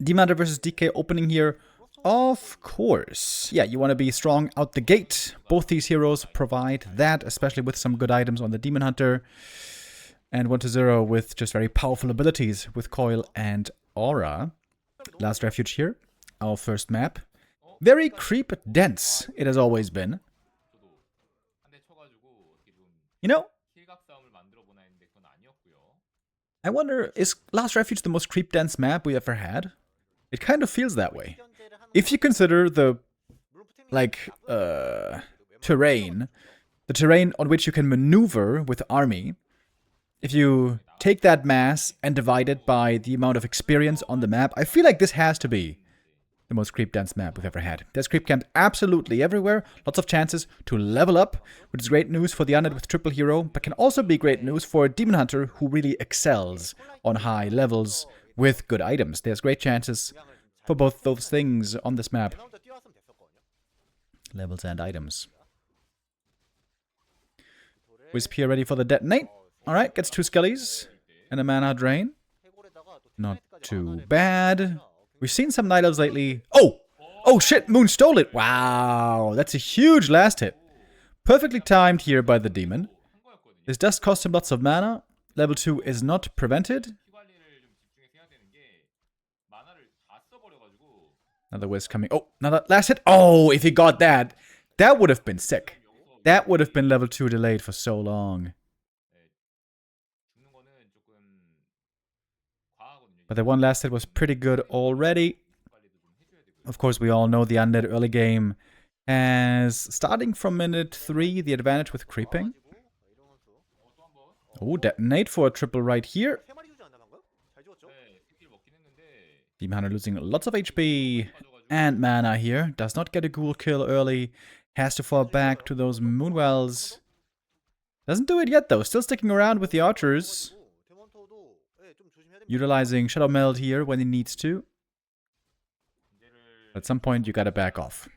Demon Hunter versus DK opening here. Of course. Yeah, you want to be strong out the gate. Both these heroes provide that, especially with some good items on the Demon Hunter. And 1-0 with just very powerful abilities with Coil and Aura. Last refuge here. Our first map. Very creep dense, it has always been. You know, I wonder, is Last Refuge the most creep dense map we ever had? It kind of feels that way. If you consider the, terrain, the terrain on which you can maneuver with army, if you take that mass and divide it by the amount of experience on the map, I feel like this has to be the most creep dense map we've ever had. There's creep camp absolutely everywhere, lots of chances to level up, which is great news for the undead with triple hero, but can also be great news for a Demon Hunter who really excels on high levels with good items. There's great chances for both those things on this map. Levels and items. Wisp here ready for the detonate. Alright, gets 2 skellies and a mana drain. Not too bad. We've seen some Night Elves lately. Oh! Oh shit, Moon stole it! Wow, that's a huge last hit. Perfectly timed here by the demon. This does cost him lots of mana. Level 2 is not prevented. Another Wisp coming. Oh, another last hit. Oh, if he got that, that would have been sick. That would have been level 2 delayed for so long. But the one last hit was pretty good already. Of course, we all know the undead early game has, starting from minute 3, the advantage with creeping. Oh, detonate for a triple right here. Demon Hunter losing lots of HP and mana here. Does not get a ghoul kill early. Has to fall back to those Moonwells. Doesn't do it yet though. Still sticking around with the archers. Utilizing Shadow Meld here when he needs to. At some point, you gotta back off.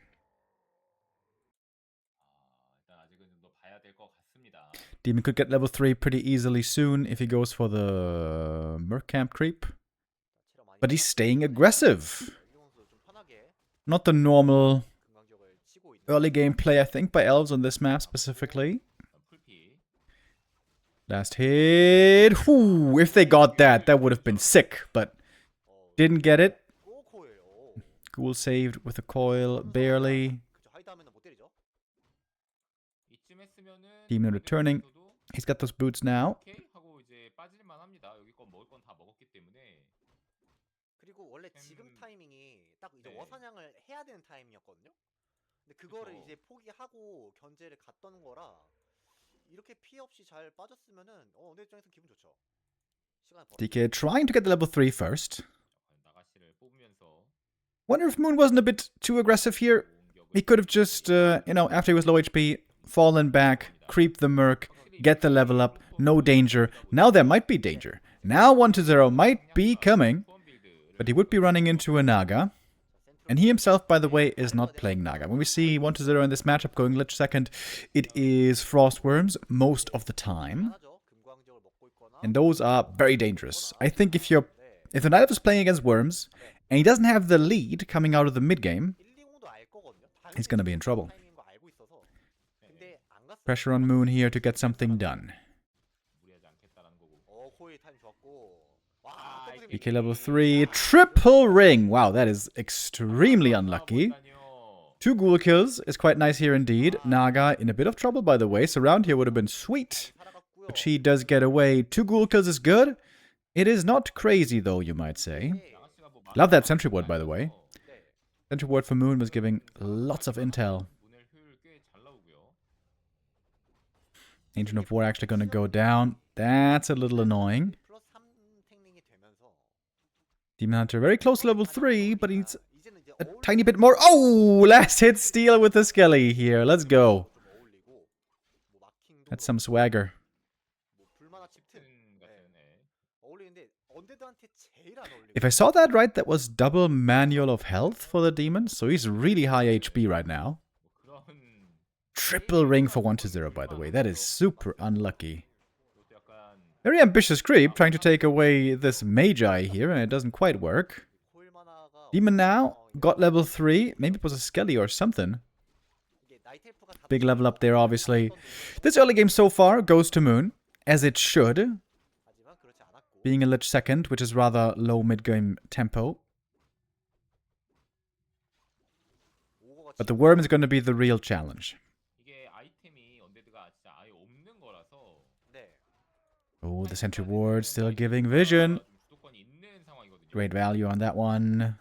Demon could get level 3 pretty easily soon if he goes for the Merc Camp creep. But he's staying aggressive. Not the normal early game play, I think, by elves on this map specifically. Last hit. Whoo, if they got that, that would have been sick, but didn't get it. Ghoul saved with a coil, barely. Demon returning. He's got those boots now. DK trying to get the level 3 first. Wonder if Moon wasn't a bit too aggressive here. He could have just, after he was low HP, fallen back, creep the Merc, get the level up, no danger. Now there might be danger. Now 1-0 might be coming, but he would be running into a Naga. And he himself, by the way, is not playing Naga. When we see 1-0 in this matchup going Lich second, it is Frost Worms most of the time. And those are very dangerous. I think if the Night Elf is playing against Worms, and he doesn't have the lead coming out of the mid-game, he's gonna be in trouble. Pressure on Moon here to get something done. DK level 3, triple ring! Wow, that is extremely unlucky. 2 ghoul kills is quite nice here indeed. Naga in a bit of trouble, by the way. Surround here would have been sweet. But she does get away. 2 ghoul kills is good. It is not crazy, though, you might say. Love that sentry ward, by the way. Sentry ward for Moon was giving lots of intel. Ancient of War actually gonna go down. That's a little annoying. Demon Hunter very close to level 3, but he's a tiny bit more. Oh! Last hit steal with the Skelly here. Let's go. That's some swagger. If I saw that right, that was double manual of health for the demon, so he's really high HP right now. Triple ring for 1-0, by the way. That is super unlucky. Very ambitious creep, trying to take away this Magi here, and it doesn't quite work. Demon now got level 3. Maybe it was a Skelly or something. Big level up there, obviously. This early game so far goes to Moon, as it should. Being a Lich second, which is rather low mid-game tempo. But the Worm is going to be the real challenge. Oh, the Sentry Ward still giving vision. Great value on that one.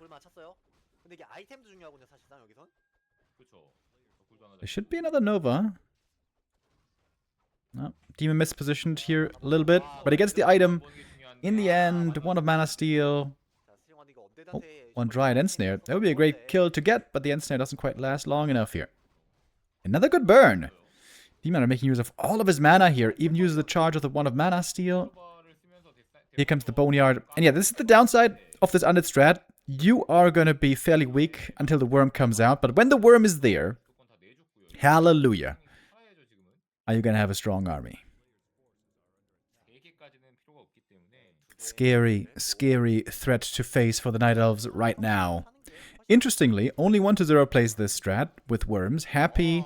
There should be another Nova. No, Demon mispositioned here a little bit, but he gets the item. In the end, one of Mana Steel. Oh, one Dryad Ensnare. That would be a great kill to get, but the Ensnare doesn't quite last long enough here. Another good burn. Demon are making use of all of his mana here, even uses the charge of the one of Mana Steel. Here comes the Boneyard. And yeah, this is the downside of this undead strat. You are going to be fairly weak until the Worm comes out, but when the Worm is there, hallelujah, are you going to have a strong army. Scary, scary threat to face for the Night Elves right now. Interestingly, only 1-0 plays this strat with Worms. Happy,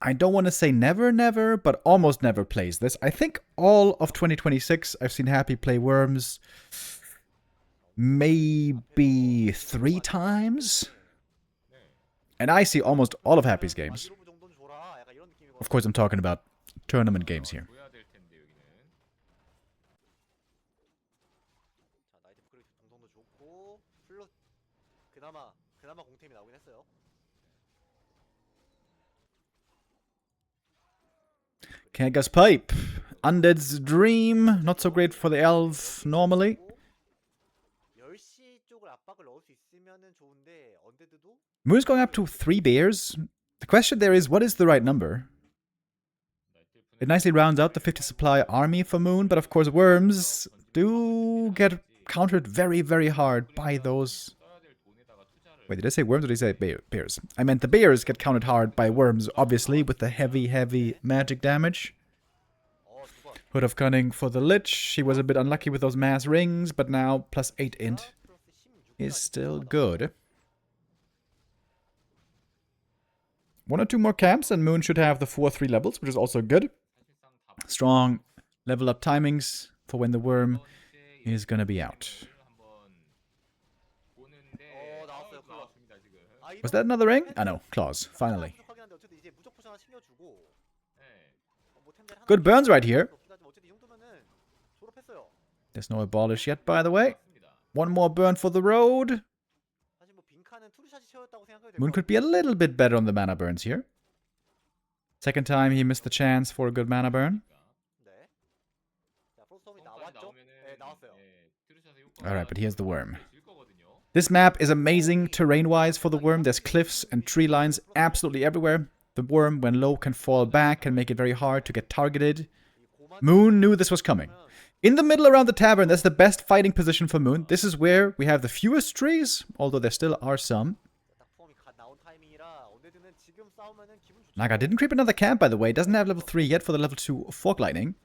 I don't want to say never, never, but almost never plays this. I think all of 2026 I've seen Happy play Worms maybe 3 times. And I see almost all of Happy's games. Of course, I'm talking about tournament games here. Kaga's Pipe. Undead's Dream. Not so great for the elf normally. Moon's going up to 3 bears. The question there is, what is the right number? It nicely rounds out the 50 supply army for Moon, but of course Worms do get countered very, very hard by those... Wait, did I say Worms or did I say bears? I meant the bears get countered hard by Worms, obviously, with the heavy, heavy magic damage. Hood of Cunning for the Lich. He was a bit unlucky with those mass rings, but now plus 8 int is still good. 1 or 2 more camps and Moon should have the 4-3 levels, which is also good. Strong level up timings for when the Worm is gonna be out. Was that another ring? Ah no, claws, finally. Good burns right here. There's no abolish yet, by the way. 1 more burn for the road. Moon could be a little bit better on the mana burns here. Second time he missed the chance for a good mana burn. Alright, but here's the Worm. This map is amazing terrain-wise for the Worm. There's cliffs and tree lines absolutely everywhere. The Worm, when low, can fall back and make it very hard to get targeted. Moon knew this was coming. In the middle around the tavern, that's the best fighting position for Moon. This is where we have the fewest trees, although there still are some. Naga didn't creep another camp, by the way. Doesn't have level 3 yet for the level 2 Fork Lightning.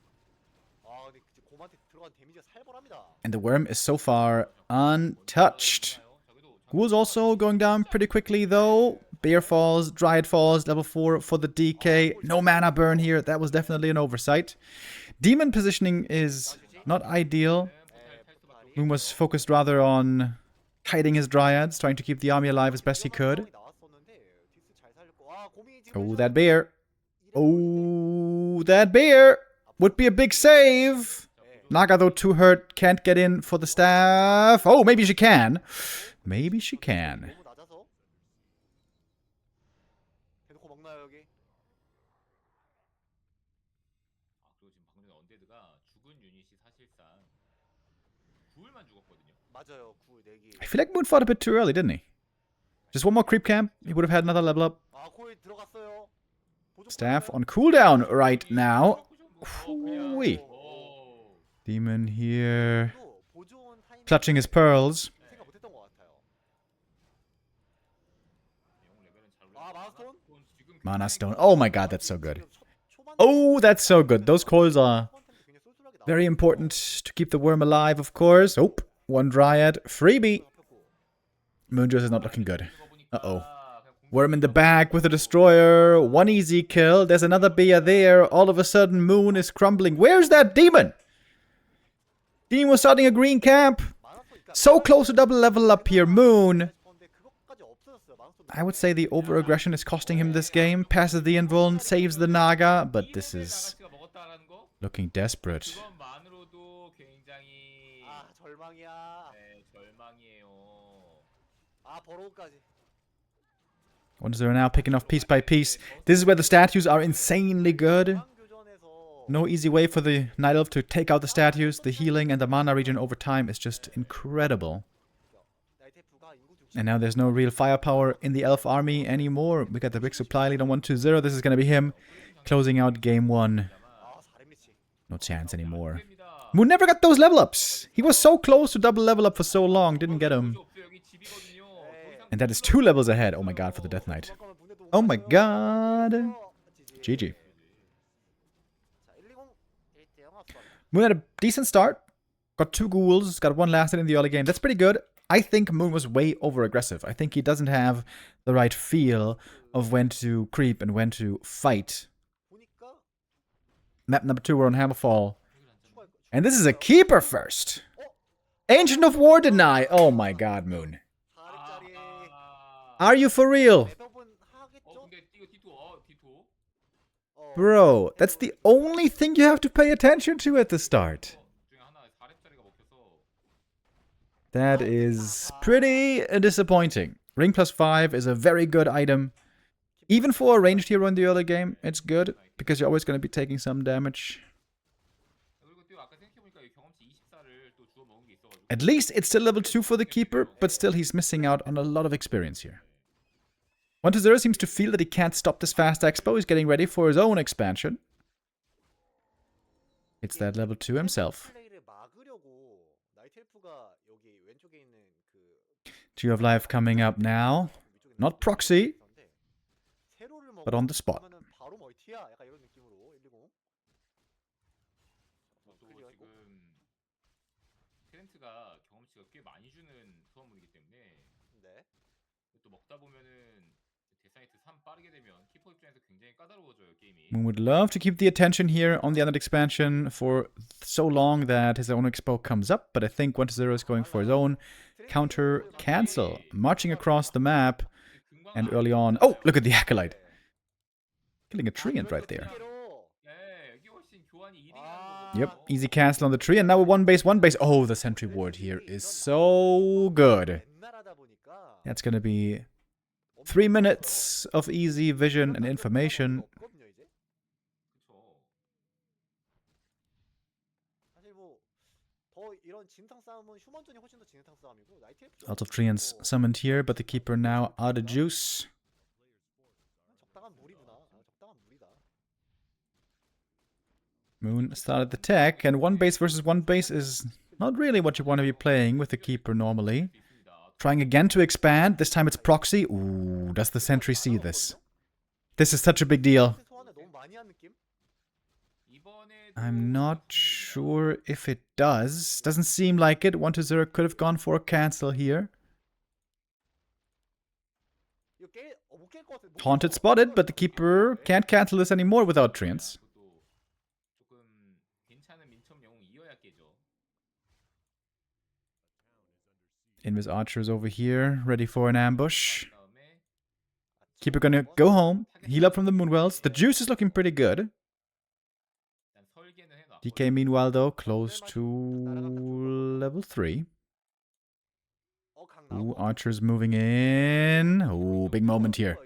And the Worm is so far untouched. Ghoul's also going down pretty quickly, though. Bear falls, Dryad falls, level 4 for the DK. No mana burn here. That was definitely an oversight. Demon positioning is not ideal. Moon was focused rather on hiding his Dryads, trying to keep the army alive as best he could. Oh, that bear. Oh, that bear. Would be a big save. Naga, though, too hurt. Can't get in for the staff. Oh, maybe she can. Maybe she can. I feel like Moon fought a bit too early, didn't he? Just 1 more creep camp. He would have had another level up. Staff on cooldown right now. Whee. Demon here. Clutching his pearls. Mana Stone. Oh my god, that's so good. Oh, that's so good. Those coils are very important to keep the Worm alive, of course. Oh, 1 Dryad. Freebie. Moonjuice is not looking good. Uh-oh. Worm in the back with a destroyer. One easy kill. There's another Bea there. All of a sudden, Moon is crumbling. Where's that demon? Demon was starting a green camp. So close to double level up here. Moon. I would say the over-aggression is costing him this game. Passes the invuln, saves the Naga. But this is looking desperate. 1-0 now, picking off piece by piece. This is where the statues are insanely good. No easy way for the Night Elf to take out the statues. The healing and the mana regen over time is just incredible. And now there's no real firepower in the Elf army anymore. We got the big supply lead on 1-2-0. This is going to be him closing out game 1. No chance anymore. Moon never got those level ups. He was so close to double level up for so long. Didn't get him. And that is 2 levels ahead. Oh my god, for the Death Knight. Oh my god. GG. Moon had a decent start. Got 2 ghouls. Got 1 lasted in the early game. That's pretty good. I think Moon was way over-aggressive. I think he doesn't have the right feel of when to creep and when to fight. Map number 2, we're on Hammerfall. And this is a keeper first. Ancient of War deny. Oh my god, Moon. Are you for real? Bro, that's the only thing you have to pay attention to at the start. That is pretty disappointing. Ring +5 is a very good item. Even for a ranged hero in the early game, it's good, because you're always going to be taking some damage. At least it's still level 2 for the keeper, but still he's missing out on a lot of experience here. 1-0 seems to feel that he can't stop this fast expo. He's getting ready for his own expansion. It's that level 2 himself. Tree of Life coming up now. Not proxy, but on the spot. Moon would love to keep the attention here on the Undead expansion for so long that his own expo comes up, but I think 1-0 is going for his own counter cancel. Marching across the map, and early on... Oh, look at the Acolyte. Killing a treant right there. Yep, easy cancel on the tree, and now a 1-base. Oh, the sentry ward here is so good. That's gonna be 3 minutes of easy vision and information. Lots of treants summoned here, but the keeper now out of juice. Moon started the tech, and 1-base versus 1-base is not really what you want to be playing with the keeper normally. Trying again to expand. This time it's proxy. Ooh, does the sentry see this? This is such a big deal. I'm not sure if it does. Doesn't seem like it. 1-0 could have gone for a cancel here. Haunted spotted, but the keeper can't cancel this anymore without treants. Invis Archer's over here, ready for an ambush. Keeper gonna go home, heal up from the Moonwells. The juice is looking pretty good. DK meanwhile though, close to level 3. Ooh, Archer's moving in. Ooh, big moment here.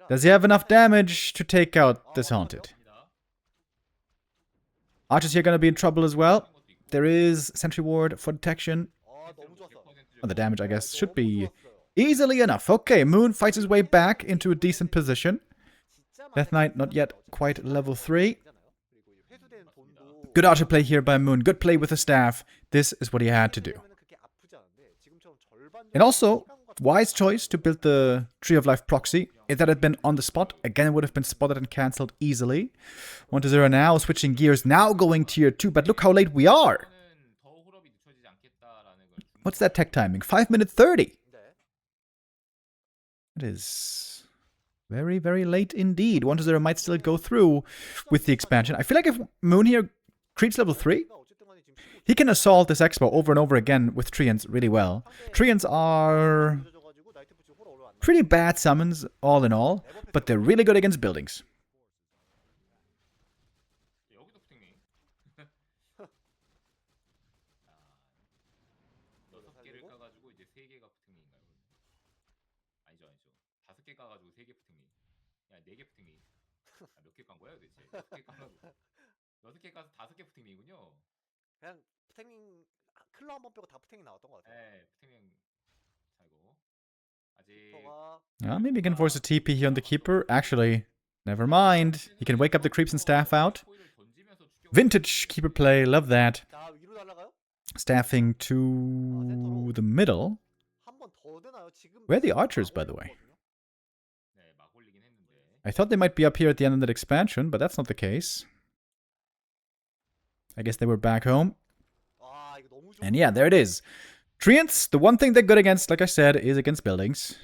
Does he have enough damage to take out this Haunted? Archer's here gonna be in trouble as well. There is Sentry Ward for detection. Oh, the damage, I guess, should be easily enough. Okay, Moon fights his way back into a decent position. Death Knight not yet quite level 3. Good archer play here by Moon. Good play with the staff. This is what he had to do. And also, wise choice to build the Tree of Life proxy. If that had been on the spot, again it would have been spotted and cancelled easily. 1-0 now, switching gears, now going tier 2, but look how late we are. What's that tech timing? 5 minute 30. It is very, very late indeed. 1-0 might still go through with the expansion. I feel like if Moon here creeps level 3, he can assault this expo over and over again with Treants really well. Treants are pretty bad summons all in all, but they're really good against buildings. Maybe he can force a TP here on the Keeper. Actually, never mind. He can wake up the creeps and staff out. Vintage Keeper play, love that. Staffing to the middle. Where are the archers, by the way? I thought they might be up here at the end of that expansion, but that's not the case. I guess they were back home. And yeah, there it is. Treants, the one thing they're good against, like I said, is against buildings.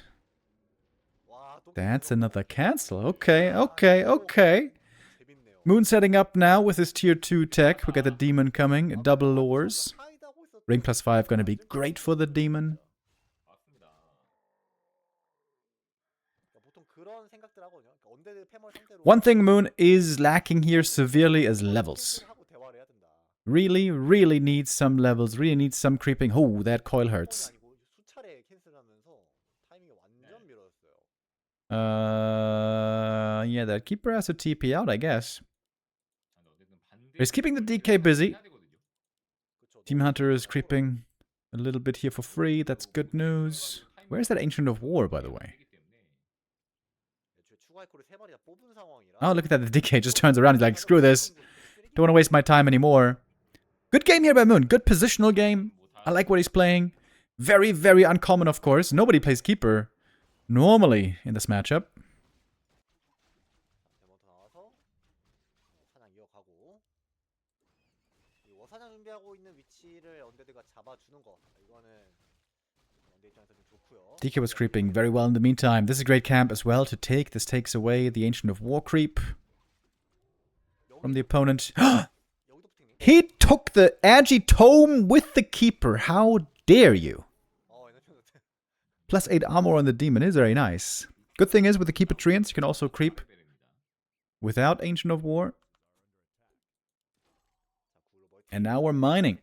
That's another cancel. Okay, okay, okay. Moon setting up now with his tier 2 tech. We got the demon coming. Double lures. Ring +5 gonna be great for the demon. One thing Moon is lacking here severely is levels. Really, really needs some levels. Really needs some creeping. Oh, that coil hurts. Yeah, that Keeper has to TP out, I guess. He's keeping the DK busy. Demon Hunter is creeping a little bit here for free. That's good news. Where's that Ancient of War, by the way? Oh, look at that. The DK just turns around. He's like, screw this. Don't want to waste my time anymore. Good game here by Moon. Good positional game. I like what he's playing. Very, very uncommon, of course. Nobody plays Keeper normally in this matchup. DK was creeping very well in the meantime. This is a great camp as well to take. This takes away the Ancient of War creep from the opponent. He took the Agi Tome with the Keeper. How dare you? +8 armor on the demon is very nice. Good thing is with the Keeper Treants, you can also creep without Ancient of War. And now we're mining.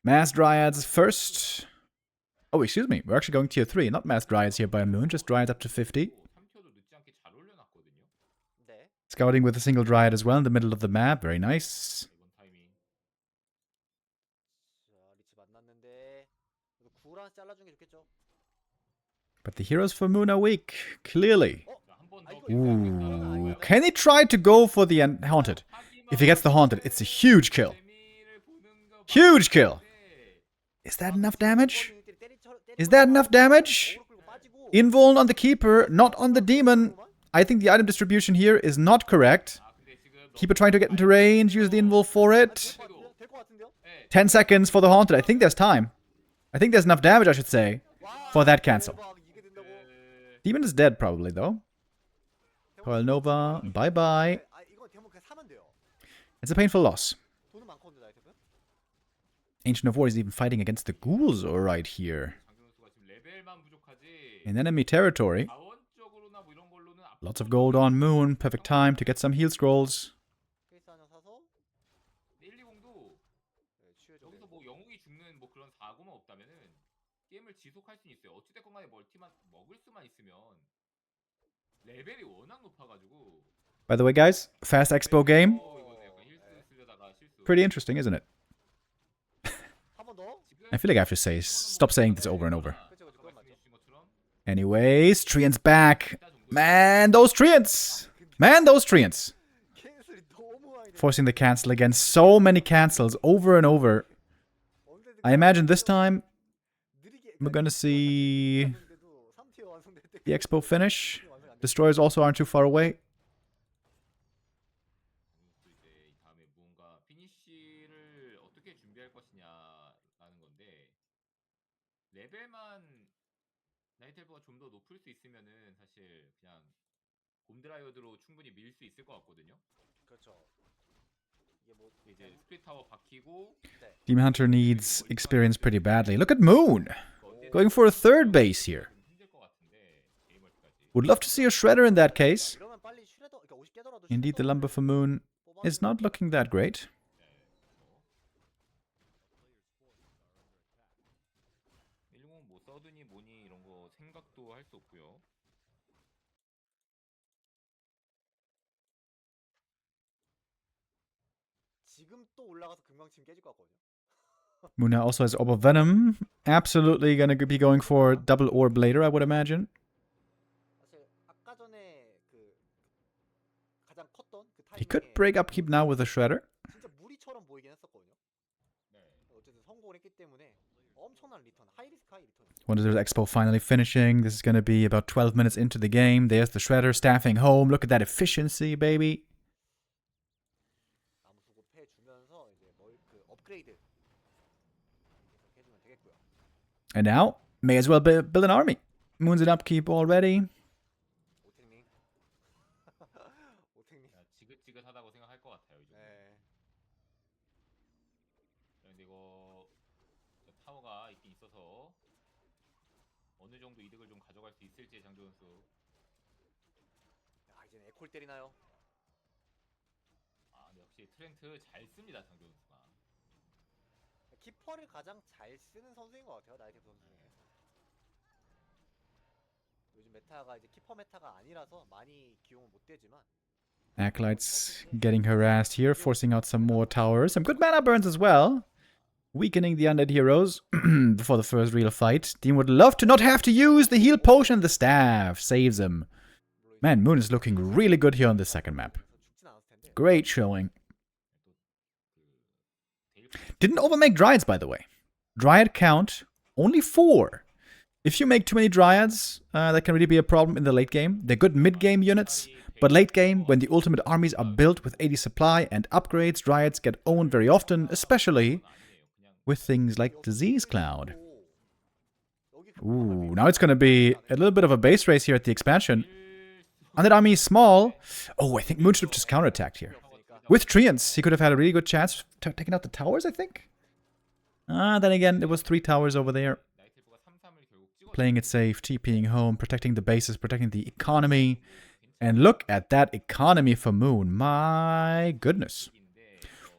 Mass Dryads first. Oh, excuse me. We're actually going tier 3. Not Mass Dryads here by Moon. Just Dryads up to 50. Scouting with a single Dryad as well in the middle of the map. Very nice. But the heroes for Moon are weak. Clearly. Ooh. Can he try to go for the Haunted? If he gets the Haunted, it's a huge kill. Huge kill. Is that enough damage? Is that enough damage? Invuln on the Keeper, not on the Demon. I think the item distribution here is not correct. Keeper trying to get into range, use the Invul for it. 10 seconds for the Haunted. I think there's time. I think there's enough damage, I should say, for that cancel. Demon is dead probably, though. Coil Nova, bye-bye. It's a painful loss. Ancient of War is even fighting against the ghouls right here. In enemy territory. Lots of gold on Moon. Perfect time to get some heal scrolls. By the way, guys, fast expo game. Pretty interesting, isn't it? I feel like I have to stop saying this over and over. Anyways, Treants back. Man, those Treants! Man, those Treants! Forcing the cancel again. So many cancels over and over. I imagine this time we're gonna see the expo finish. Destroyers also aren't too far away. 레벨만 나이텔프가 좀 더 높을 수 있으면은 사실 그냥 곰드라이어드로 충분히 밀 수 있을 것 같거든요. 그렇죠. 이게 뭐 이제 스플릿 타워 박히고 네. Demon Hunter needs experience pretty badly. Look at Moon! 언제 Going for a third base here. 좀 힘들 것 같은데 게이머스까지. Would love to see a Shredder in that case. 이러면 빨리 슈레더 그러니까 50 깨더라도 Indeed, the lumber for Moon is not looking that great. 네, 1공 뭐 서든이 뭐니 이런 거 생각도 할 수 없고요. 지금 또 올라가서 금강침 깨질 것 같거든요. Moon now also has Orb of Venom. Absolutely gonna be going for double Orb later, I would imagine. 사실 아까 전에 그 가장 컸던 그 He could 타이밍에 break upkeep now with a Shredder. 진짜 무리처럼 보이긴 했었거든요. 네. 어쨌든 성공을 했기 때문에 엄청난 리턴, 하이 리스크 하이 리턴. Wonders Expo finally finishing. This is gonna be about 12 minutes into the game. There's the Shredder staffing home. Look at that efficiency, baby. 나무 수고 패 주면서 이제 그 업그레이드 계속 해주면 되겠고요. And now, may as well build an army. Moon's in upkeep already. 오택님. 오택님. 지긋지긋하다고 생각할 것 같아요 이 정도. 네. 근데 이거 타워가 있긴 있어서 어느 정도 이득을 좀 가져갈 수 있을지 장조 선수. 야 이제는 에콜 때리나요? 아, 근데 역시 트렌트 잘 씁니다 장조 선수가. 키퍼를 가장 잘 쓰는 선수인 것 같아요 나이트 선수 중에. 요즘 메타가 이제 키퍼 메타가 아니라서 많이 기용을 못 되지만. Acolytes getting harassed here, forcing out some more towers. Some good mana burns as well. Weakening the undead heroes before the first real fight. Dean would love to not have to use the heal potion. The staff saves him. Man, Moon is looking really good here on the second map. Great showing. Didn't overmake Dryads, by the way. Dryad count, only 4. If you make too many Dryads, that can really be a problem in the late game. They're good mid-game units, but late game, when the ultimate armies are built with 80 supply and upgrades, Dryads get owned very often, especially with things like Disease Cloud. Ooh, now it's going to be a little bit of a base race here at the expansion. Undead army is small. Oh, I think Moon should have just counterattacked here. With Treants, he could have had a really good chance of taking out the towers, I think. Then again, there was 3 towers over there. Playing it safe, TPing home, protecting the bases, protecting the economy. And look at that economy for Moon. My goodness.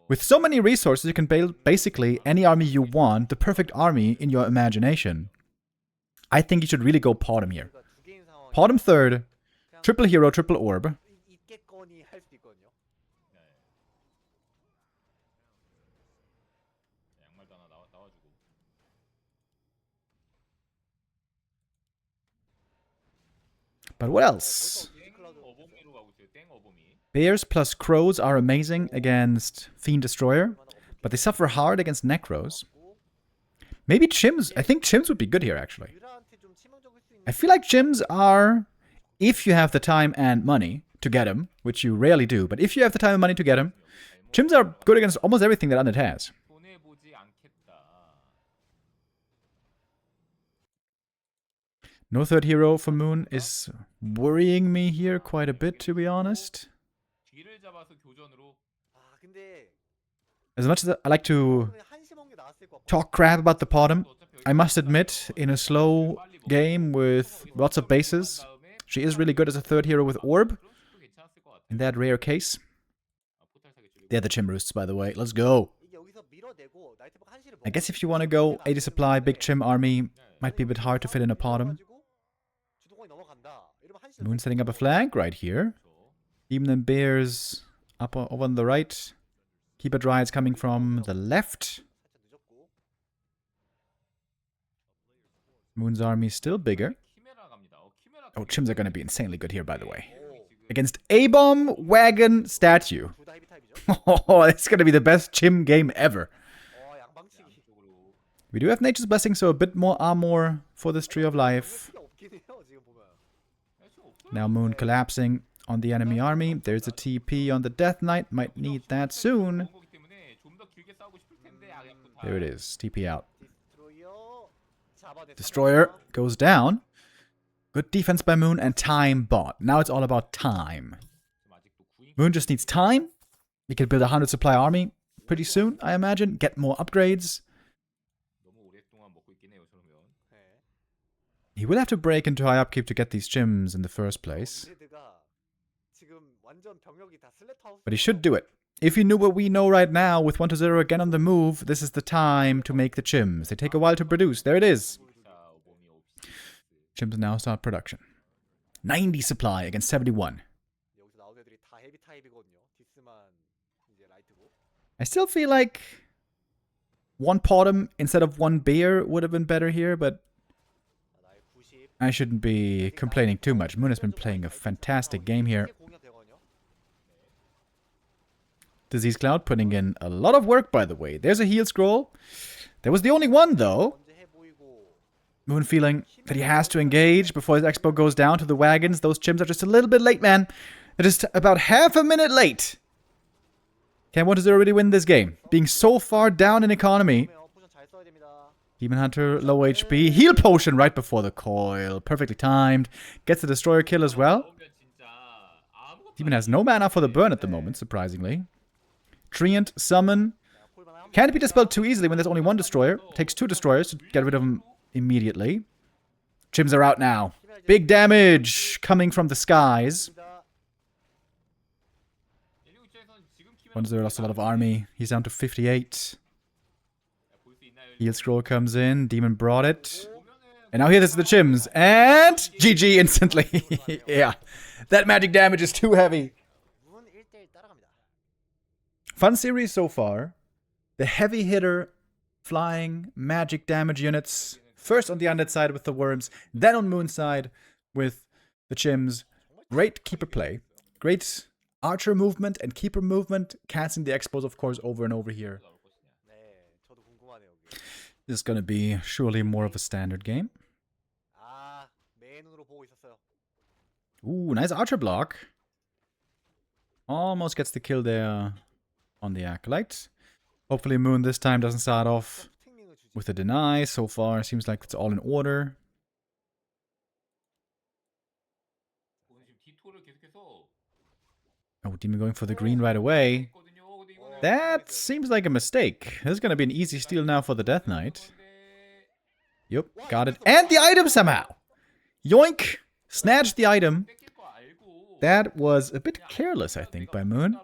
With so many resources, you can build basically any army you want, the perfect army in your imagination. I think you should really go Podem here. Podem third, triple hero, triple orb. But what else? Bears plus Crows are amazing against Fiend Destroyer, but they suffer hard against Necros. Maybe Chims. I think Chims would be good here, actually. I feel like Chims are, if you have the time and money to get them, which you rarely do, but if you have the time and money to get them, Chims are good against almost everything that Undead has. No third hero for Moon is worrying me here quite a bit, to be honest. As much as I like to talk crap about the Podem, I must admit, in a slow game with lots of bases, she is really good as a third hero with Orb. In that rare case. They're the Chim Roosts, by the way. Let's go. I guess if you want to go 80 supply, big Chim army, might be a bit hard to fit in a Podem. Moon setting up a flank right here. Demon and Bears up over on the right. Keeper Dryads coming from the left. Moon's army is still bigger. Oh, Chims are going to be insanely good here, by the way. Against A-Bomb Wagon Statue. Oh, it's going to be the best Chim game ever. We do have Nature's Blessing, so a bit more armor for this Tree of Life. Now Moon collapsing on the enemy army. There's a TP on the Death Knight. Might need that soon. There it is. TP out. Destroyer goes down. Good defense by Moon and time bought. Now it's all about time. Moon just needs time. He can build a 100 supply army pretty soon, I imagine. Get more upgrades. He will have to break into high upkeep to get these gyms in the first place. But he should do it. If you knew what we know right now, with 1-0 again on the move, this is the time to make the gyms. They take a while to produce. There it is. Gyms now start production. 90 supply against 71. I still feel like one Potom instead of one Beer would have been better here, but I shouldn't be complaining too much. Moon has been playing a fantastic game here. Disease Cloud putting in a lot of work, by the way. There's a heal scroll. There was the only one, though. Moon feeling that he has to engage before his expo goes down to the wagons. Those gyms are just a little bit late, man. They're just about half a minute late. Can 1-0 really win this game? Being so far down in economy. Demon Hunter, low HP. Heal potion right before the coil. Perfectly timed. Gets the destroyer kill as well. Demon has no mana for the burn at the moment, surprisingly. Treant, summon. Can't be dispelled too easily when there's only one destroyer. Takes 2 destroyers to get rid of him immediately. Gyms are out now. Big damage coming from the skies. 1-0 lost a lot of army. He's down to 58. Heal scroll comes in. Demon brought it. And now here this is the gyms. And GG instantly. Yeah. That magic damage is too heavy. Fun series so far. The heavy hitter flying magic damage units. First on the undead side with the worms. Then on Moon's side with the gyms. Great keeper play. Great archer movement and keeper movement. Canceling the expos, of course, over and over here. This is going to be surely more of a standard game. Ooh, nice archer block. Almost gets the kill there on the Acolyte. Hopefully Moon this time doesn't start off with a deny. So far, seems like it's all in order. Oh, Demon going for the green right away. That seems like a mistake. This is going to be an easy steal now for the Death Knight. Yep, got it. And the item somehow! Yoink! Snatched the item. That was a bit careless, I think, by Moon.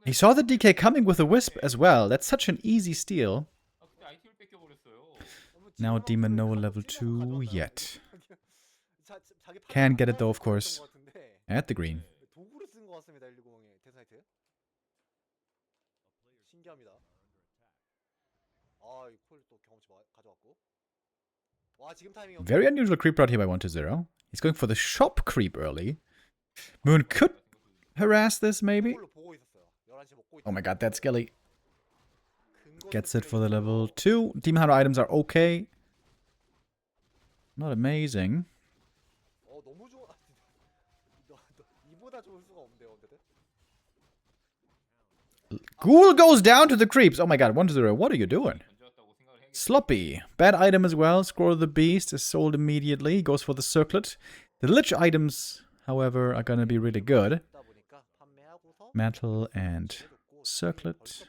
He saw the DK coming with a Wisp as well. That's such an easy steal. Now Demon no level 2 yet. Can get it though, of course. At the green. Very unusual creep route here by 1-0. He's going for the shop creep early. Moon could harass this, maybe. Oh my god, that Skelly. Gets it for the level 2. Demon Hunter items are okay. Not amazing. Ghoul goes down to the creeps. Oh my god, 1-0. What are you doing? Sloppy. Bad item as well. Scroll of the Beast is sold immediately. Goes for the circlet. The Lich items, however, are going to be really good. Mantle and circlet.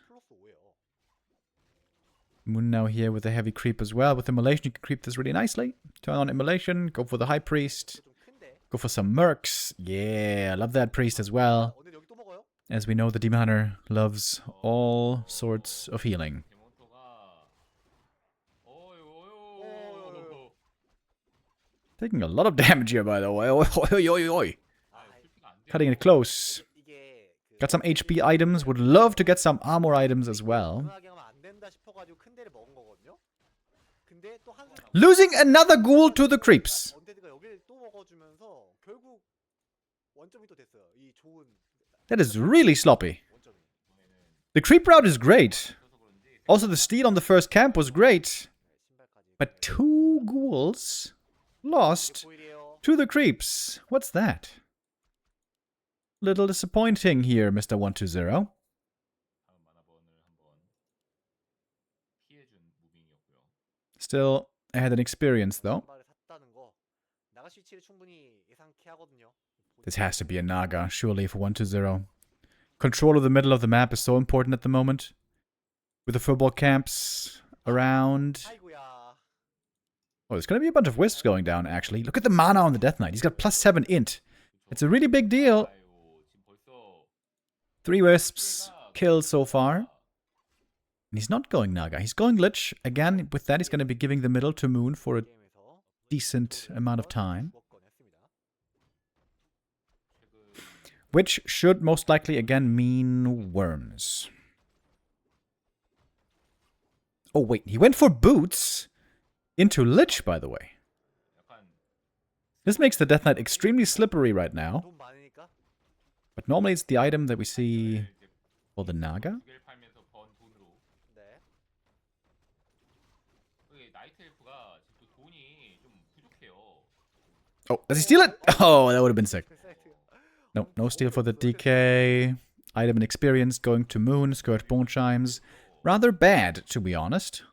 Moon now here with a heavy creep as well. With Immolation, you can creep this really nicely. Turn on Immolation. Go for the High Priest. Go for some Mercs. Yeah, I love that Priest as well. As we know, the Demon Hunter loves all sorts of healing. Taking a lot of damage here, by the way. Oi, oi, oi, oi. Cutting it close. Got some HP items. Would love to get some armor items as well. Losing another ghoul to the creeps. That is really sloppy. The creep route is great. Also, the steal on the first camp was great. But 2 ghouls lost to the creeps. What's that? Little disappointing here, Mr. 1-2-0. 무빙이었고요. Still ahead in experience, though. 발을 샀다는 거. 나가 스위치를 충분히 예상케 하거든요. This has to be a Naga, surely, for 1-0. Control of the middle of the map is so important at the moment. With the football camps around. 아이고야. Oh, there's going to be a bunch of wisps going down, actually. Look at the mana on the Death Knight. He's got +7 int. It's a really big deal. 아유, 지금 벌써 3 wisps killed so far. And he's not going Naga. He's going Lich. Again, with that, he's going to be giving the middle to Moon for a 게임에서 decent amount of time. 주도권 했습니다. Which should most likely, again, mean worms. Oh, wait. He went for boots into Lich, by the way. 약간 This makes the Death Knight extremely slippery right now. 돈 많으니까 But normally it's the item that we see 이제 for the Naga. 두 개를 팔면서 번 돈으로 네. 이게 나이트 엘프가 지금 또 돈이 좀 부족해요. Oh, does he steal it? Oh, that would have been sick. 그 사이트. No, no steal for the DK. Item and experience going to Moon. Skirt bone chimes. Rather bad, to be honest.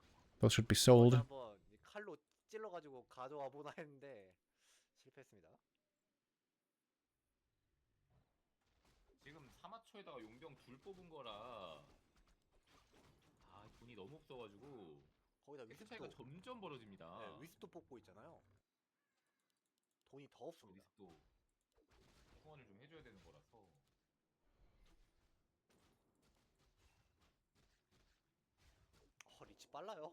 Those should be sold. 한번 이 칼로 찔러가지고 가져와 보나 했는데 실패했습니다. 지금 3화초에다가 용병 둘 뽑은 거라 아 돈이 너무 없어가지고 거기다 획 차이가 위스도 점점 벌어집니다. 네, 위스도 뽑고 있잖아요. 돈이 더 없습니다. 리스도 후원을 좀 해줘야 되는 거라서 리치 빨라요.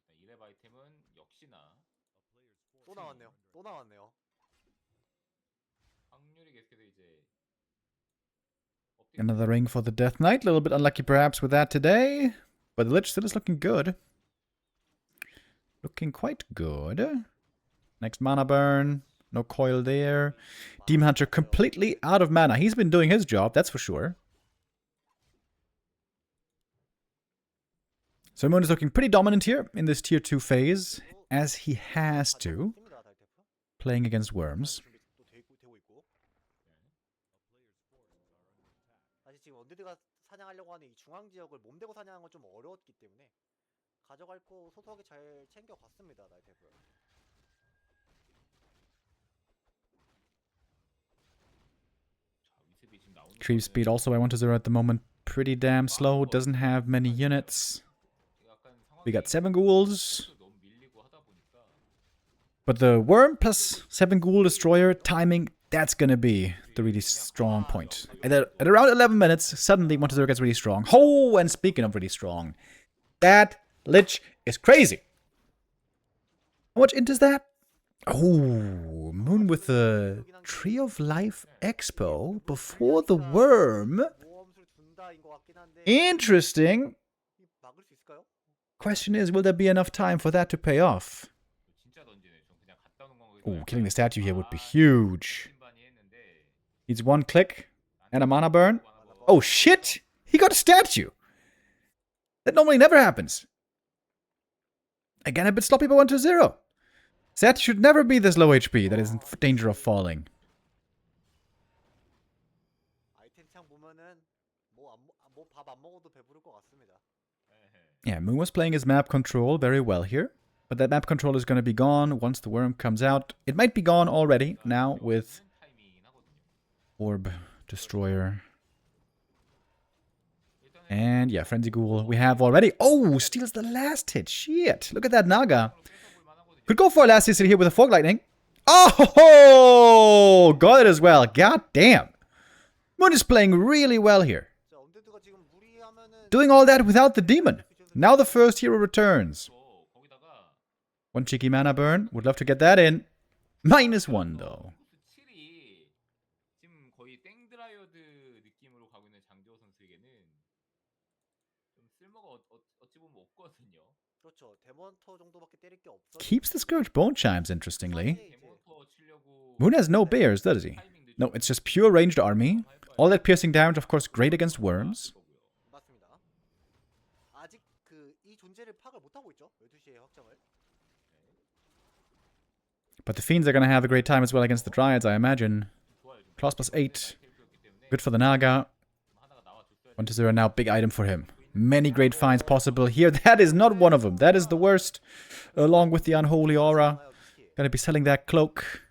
일단 1렙 아이템은 역시나 또 나왔네요. 또 나왔네요. 확률이 계속해서 이제 Another ring for the Death Knight. A little bit unlucky perhaps with that today. But the Lich still is looking good. Looking quite good. Next mana burn. No coil there. Demon Hunter completely out of mana. He's been doing his job, that's for sure. So Moon is looking pretty dominant here in this tier 2 phase, as he has to, playing against worms. 또 되고 있고. 사실 지금 언데드가 사냥하려고 하는 이 중앙 지역을 몸대고 사냥하는 건 좀 어려웠기 때문에 가져갈 거 소소하게 잘 챙겨갔습니다. 나이테프. Creep speed also I want to 0 at the moment. Pretty damn slow. Doesn't have many units. We got 7 ghouls. But the worm plus 7 ghoul destroyer timing, that's gonna be the really strong point. And at around 11 minutes, suddenly 1-0 gets really strong. Oh, and speaking of really strong, that Lich is crazy. How much int is that? Oh, Moon with the Tree of Life Expo before the worm. 모험술 준다인 것 같긴 한데 Interesting. 막을 수 있을까요? Question is, will there be enough time for that to pay off? Oh, killing the statue here would be huge. Needs 1 click and a mana burn. Oh shit! He got a statue! That normally never happens. Again, a bit sloppy by 1-0. Statue should never be this low HP that is in danger of falling. 아이템창 보면은 밥 안 먹어도 배부를 것 같습니다. Yeah, Moon was playing his map control very well here. But that map control is going to be gone once the worm comes out. It might be gone already now with Orb Destroyer. And yeah, Frenzy Ghoul we have already. Oh, steals the last hit. Shit. Look at that Naga. Could go for a last hit here with a Fog Lightning. Oh, got it as well. God damn. Moon is playing really well here. 자, 언데드가 지금 무리하면은 Doing all that without the demon. Now the first hero returns. 1 cheeky mana burn. Would love to get that in. -1 though. 지금 거의 땡드라이어드 느낌으로 가고 있는 장재호 선수에게는 좀 쓸모가 어찌 보면 없거든요. 그렇죠. 데몬터 정도밖에 때릴 게 없어. Keeps the Scourge Bone Chimes, interestingly. Moon has no bears, does he? No, it's just pure ranged army. All that piercing damage, of course, great against worms. 맞습니다. 아직 이 존재를 파악을 못 하고 있죠. 12시에 확정을. But the Fiends are going to have a great time as well against the Dryads, I imagine. Claws +8. Good for the Naga. 1-0 now, big item for him. Many great finds possible here. That is not one of them. That is the worst. Along with the unholy aura. Gonna be selling that cloak.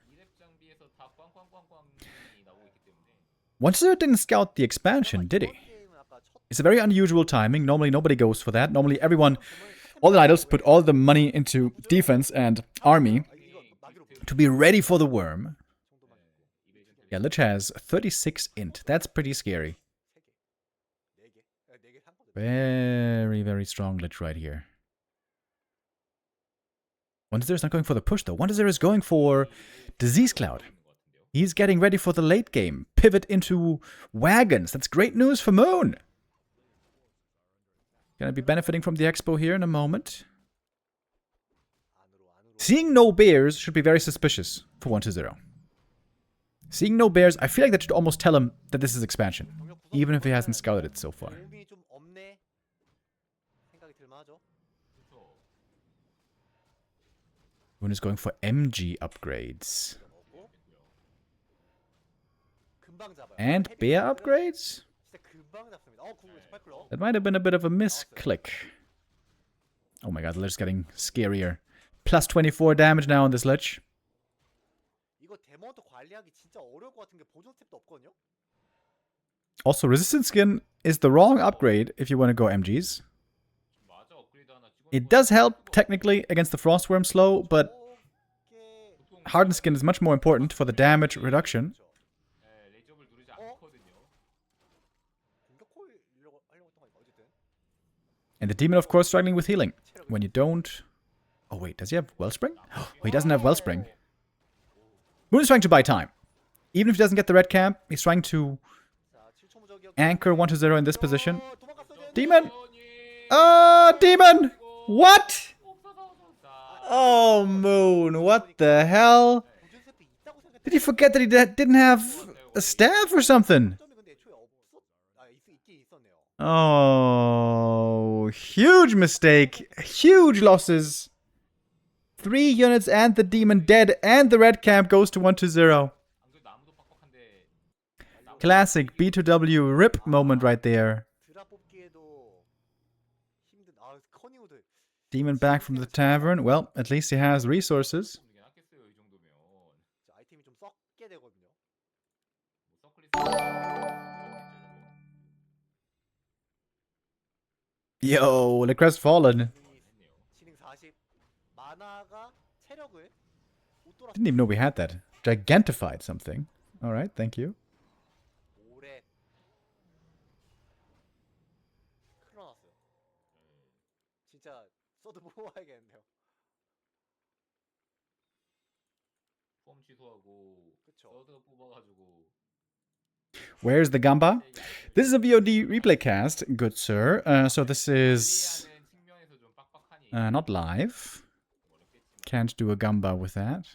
1-0 didn't scout the expansion, did he? It's a very unusual timing. Normally nobody goes for that. Normally everyone, all the idols put all the money into defense and army to be ready for the worm. Yeah, Lich has 36 int. That's pretty scary. Very, very strong Lich right here. 1-0 is not going for the push though. 1-0 is going for Disease Cloud. He's getting ready for the late game. Pivot into wagons. That's great news for Moon. Gonna be benefiting from the expo here in a moment. Seeing no bears should be very suspicious for 1-0. Seeing no bears, I feel like that should almost tell him that this is expansion. Even if he hasn't scouted it so far. Moon is going for MG upgrades. And bear upgrades? That might have been a bit of a misclick. Oh my god, the Lich is getting scarier. Plus 24 damage now on this Lich. Also, resistance skin is the wrong upgrade if you want to go MGs. It does help technically against the Frostworm slow, but hardened skin is much more important for the damage reduction. And the demon, of course, struggling with healing. When you don't... Oh wait, does he have Wellspring? Oh, he doesn't have Wellspring. Moon is trying to buy time. Even if he doesn't get the red camp, he's trying to anchor 1-0 in this position. Demon! Demon! What? Oh, Moon, what the hell? Did you forget that he didn't have a staff or something? Oh, huge mistake. Huge losses. 3 units and the demon dead, and the red camp goes to 1-0. Classic B2W rip moment right there. Demon back from the tavern. Well, at least he has resources. Yo, the Crestfallen. Didn't even know we had that. Gigantified something. Alright, thank you. Where's the Gamba? This is a VOD replay cast, good sir. So this is not live. Can't do a Gamba with that.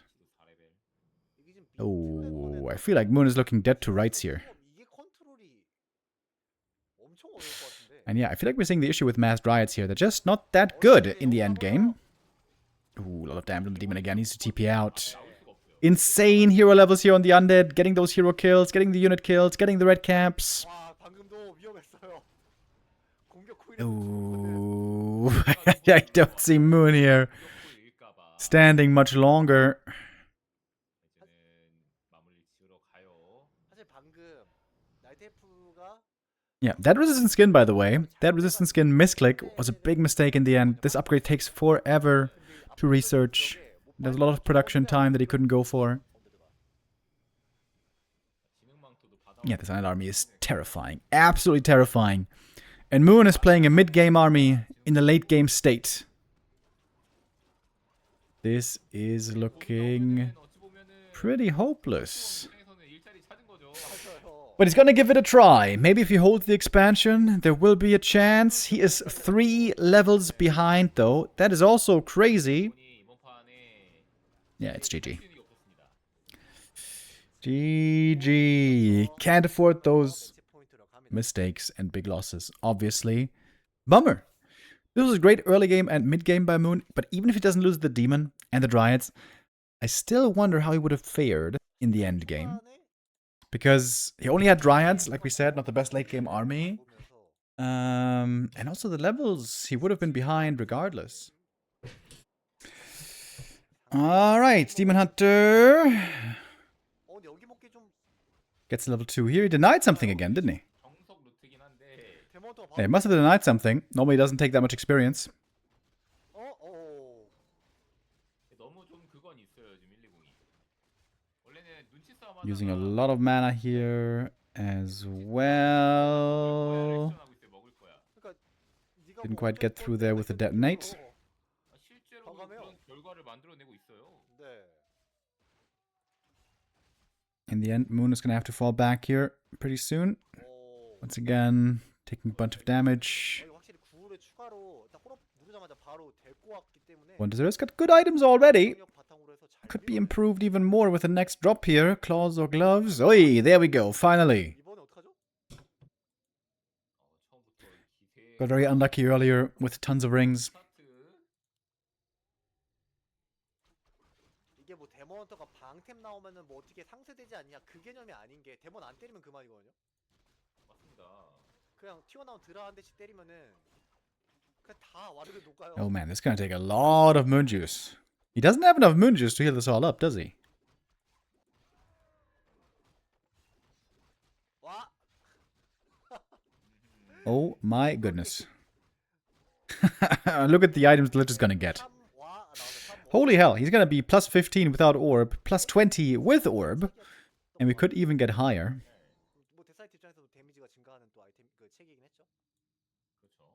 Oh, I feel like Moon is looking dead to rights here. And yeah, I feel like we're seeing the issue with massed riots here. They're just not that good in the end game. Ooh, a lot of damage on the demon again. Needs to TP out. Insane hero levels here on the undead. Getting those hero kills, getting the unit kills, getting the red camps. Ooh, I don't see Moon here standing much longer. Yeah, that resistance skin, by the way, that resistance skin misclick was a big mistake in the end. This upgrade takes forever to research. There's a lot of production time that he couldn't go for. Yeah, this Undead army is terrifying. Absolutely terrifying. And Moon is playing a mid-game army in a late-game state. This is looking pretty hopeless. But he's gonna give it a try. Maybe if he holds the expansion, there will be a chance. He is 3 levels behind, though. That is also crazy. Yeah, it's GG. GG. Can't afford those mistakes and big losses, obviously. Bummer. This was a great early game and mid game by Moon, but even if he doesn't lose the demon and the dryads, I still wonder how he would have fared in the end game. Because he only had dryads, like we said, not the best late game army. And also the levels, he would have been behind regardless. Alright, Demon Hunter 근데 여기 먹기 좀 gets level 2 here. He denied something again, didn't he? 정석 루트긴 한데 데몬터가 Yeah, he must have denied something. Normally he doesn't take that much experience. 너무 좀 그건 있어요 지금 120이. 원래는 눈치 싸움 Using a 하다가 lot of mana here as well. 액션하고 있어요. 먹을 거야. 그러니까 네가 Didn't 뭐 quite get through there with the detonate. 실제로 과감해요. 그런 결과를 만들어내고 있어요. 네. In the end, Moon is going to have to fall back here pretty soon. Once again, taking a bunch of damage. 여기 확실히 구울에 추가로 딱 홀업 누르자마자 바로 데리고 왔기 때문에 Wonders got good items already. 능력 바탕으로 해서 잘 Could be 밀어내요. improved even more with the next drop here. Claws or gloves. Oi, there we go, finally. 이번에 어떡하죠? 처음부터 기세 Got very unlucky earlier with tons of rings. 스타트 이게 뭐 데몬터가 방템 나오면은 뭐 어떻게 상쇄되지 않냐 그 개념이 아닌 게 데몬 안 때리면 그만이거든요. 맞습니다. 그냥 튀어나온 드라 한 대씩 때리면은 그냥 다 와르르 녹아요. Oh man, this is gonna take a lot of moon juice. He doesn't have enough moon juice to heal this all up, does he? 와 Oh my goodness. Look at the items Lich is gonna get. 3와 나오면 3 Holy hell, he's gonna be plus 15 without orb, plus 20 with orb, and we could even get higher. 뭐 데사이트 입장에서도 데미지가 증가하는 또 아이템 그 책이긴 했죠. 그렇죠.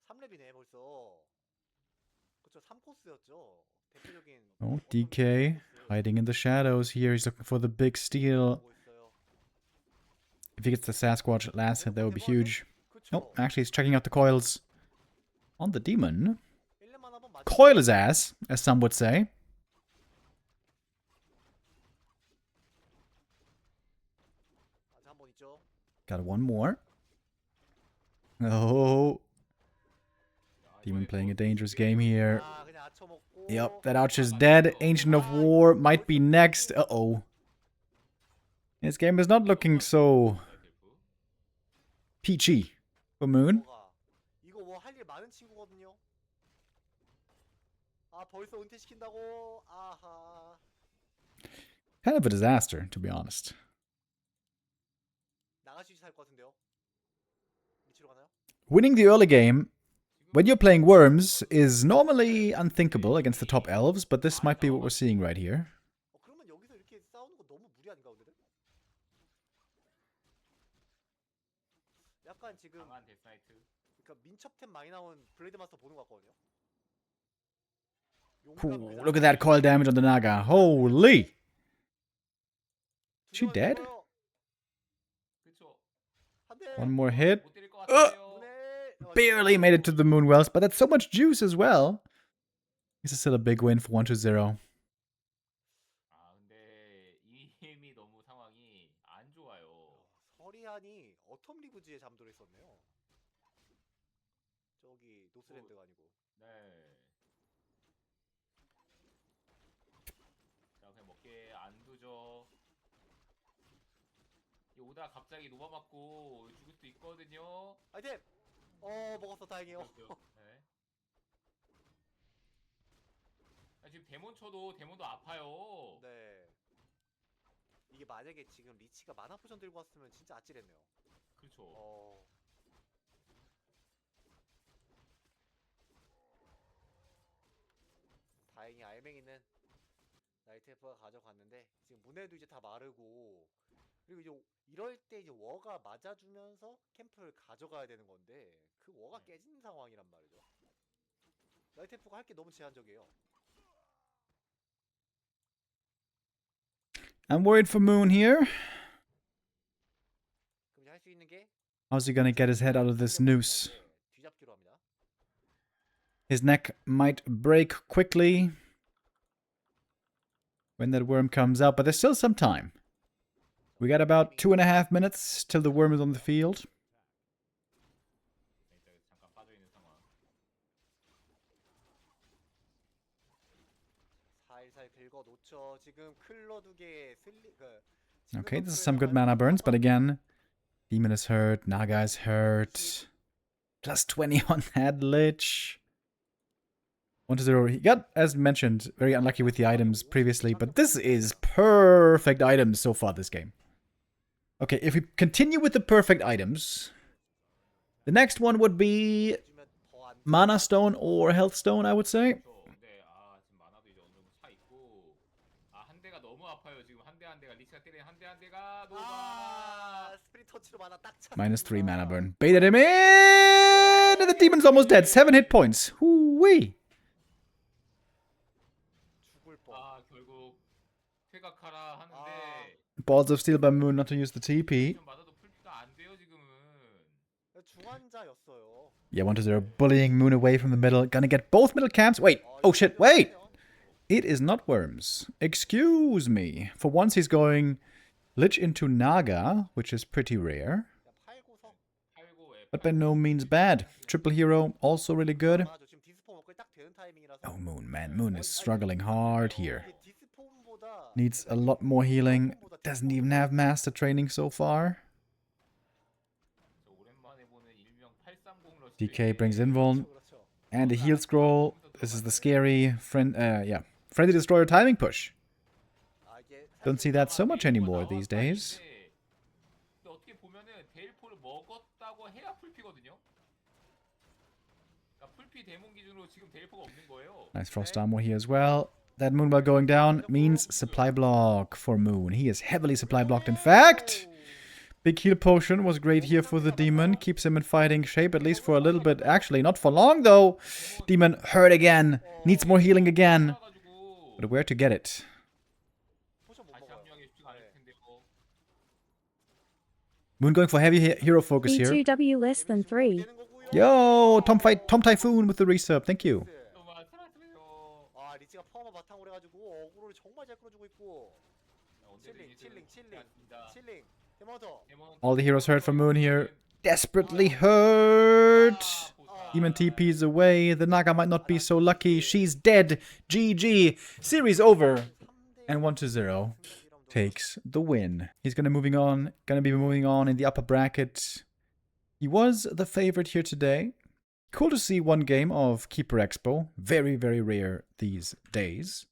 3렙이네 벌써. 그렇죠. 3코스였죠. 대표적인 Oh, DK hiding in the shadows here. He's looking for the big steal. 보고 있어요. If he gets the Sasquatch last hit, that would be huge. 그쵸. Oh, actually, he's checking out the coils on the demon. 1렙만 한번 맞. Coil his ass, as some would say. 아직 한번 있죠. Got one more. Oh, demon playing a dangerous game here. 아 그냥 아쳐 먹고. Yep, that Ouch is dead. Ancient of War might be next. Uh-oh. This game is not looking so peachy for Moon. 이거 뭐 할 일 많은 친구거든요. 아 벌써 은퇴시킨다고. 아하. Kind of a disaster, to be honest. 나갈 수 있을 것 같은데요. 미치러 가나요? Winning the early game when you're playing Worms is normally unthinkable against the top elves, but this might be what we're seeing right here. 그러면 여기서 이렇게 싸우는 거 너무 무리 아닌가 오늘은? 약간 지금 강한 데스나이트. 그러니까 민첩템 많이 나온 블레이드 마스터 보는 것 같거든요. Ooh, look at that coil damage on the Naga. Holy! She dead? 그렇죠. One more hit. 못 때릴 것 같아요. Barely made it to the Moonwells, but that's so much juice as well. This is still a big win for 1-0. 아 근데 이미 너무 상황이 안 좋아요. 서리안이 어텀 리브즈에 잠들어 있었네요. 저기 노스랜드가 아니고. 네. 자 그냥 먹게 안 두죠. 이 오다 갑자기 노바 맞고 죽을 수도 있거든요. 아이템. 먹었어 다행이에요. 네. 아, 지금 데몬 쳐도 데몬도 아파요. 네. 이게 만약에 지금 리치가 마나 포션 들고 왔으면 진짜 아찔했네요. 그렇죠. 다행히 알맹이는 나이트에프가 가져갔는데 지금 문에도 이제 다 마르고 그리고 이제 이럴 때 이제 워가 맞아주면서 캠프를 가져가야 되는 건데 그 워가 깨진 상황이란 말이죠. 나이트에프가 할 게 너무 제한적이에요. I'm worried for Moon here. 그럼 이제 할 수 있는 게 How's he gonna get his head out of this noose? 뒤잡기로 합니다. His neck might break quickly when that worm comes out, but there's still some time. We got about 2.5 minutes till the worm is on the field. 잠깐 빠져 있는 상황. 살살 긁어 놓죠. 지금 클러 두 개, Okay, this is some good mana burns, but again, Demon is hurt, Naga is hurt. Plus 20 on that Lich. 1-0. He got, as mentioned, very unlucky with the items previously, but this is perfect items so far this game. Okay, if we continue with the perfect items, the next one would be 해주면 더안 Mana Stone or Health Stone, I would say. 그렇죠. 근데 지금 마나도 이제 어느 정도 차 있고 한 대가 너무 아파요. 지금 한 대가 리치가 때리는 한 대가 너무 스프링 터치로 만화 딱 차. -3 mana burn. Baited him in! And the demon's almost dead. 7 hit points. Hoo-wee! 죽을 뻔. 결국 퇴각하라 하는데 Balls of Steel by Moon not to use the TP. 좀 맞아도 풀피가 안 돼요 지금은. 중환자였어요. Yeah, 1-0. Bullying Moon away from the middle. Gonna get both middle camps. Wait. Oh shit, wait! It is not Worms. Excuse me. For once he's going Lich into Naga, which is pretty rare. 팔고서 But by no means bad. Triple hero, also really good. 맞아. 지금 디스포 먹을 딱 되는 타이밍이라서. Oh, Moon, man. Moon is struggling hard here. 이게 디스폼보다 Needs a lot more healing. Doesn't even have master training so far. 오랜만에 보는 일명 830 러시. DK brings Invuln. 그렇죠. And a heal scroll. This is the scary Friendly Destroyer timing push. 이게 Don't see that so much anymore these days. 근데 어떻게 보면은 데일포를 먹었다고 해야 풀피거든요. 그러니까 풀피 데몬 기준으로 지금 데일포가 없는 거예요. Nice Frost Armor here as well. That Moonbell going down means supply block for Moon. He is heavily supply blocked, in fact. Big heal potion was great here for the demon. Keeps him in fighting shape, at least for a little bit. Actually, not for long, though. Demon hurt again. Needs more healing again. But where to get it? 포션 못 다시 먹어요. 합류하기 쉽지가 않을 텐데요. Moon going for heavy hero focus here. B2W less than 3. 되는 거고요. Yo, Tom Typhoon with the resub. Thank you. 너무 살았어요. 리치가 파워만 바탕으로 해가지고 어그로를 정말 잘 끌어주고 있고. 칠링. 데모터. All the heroes hurt from Moon here. Desperately hurt. Demon TP's away. The Naga might not be so lucky. She's dead. GG. Series over. And 1-0 takes the win. He's gonna be moving on in the upper bracket. He was the favorite here today. Cool to see one game of Keeper Expo. Very, very rare these days.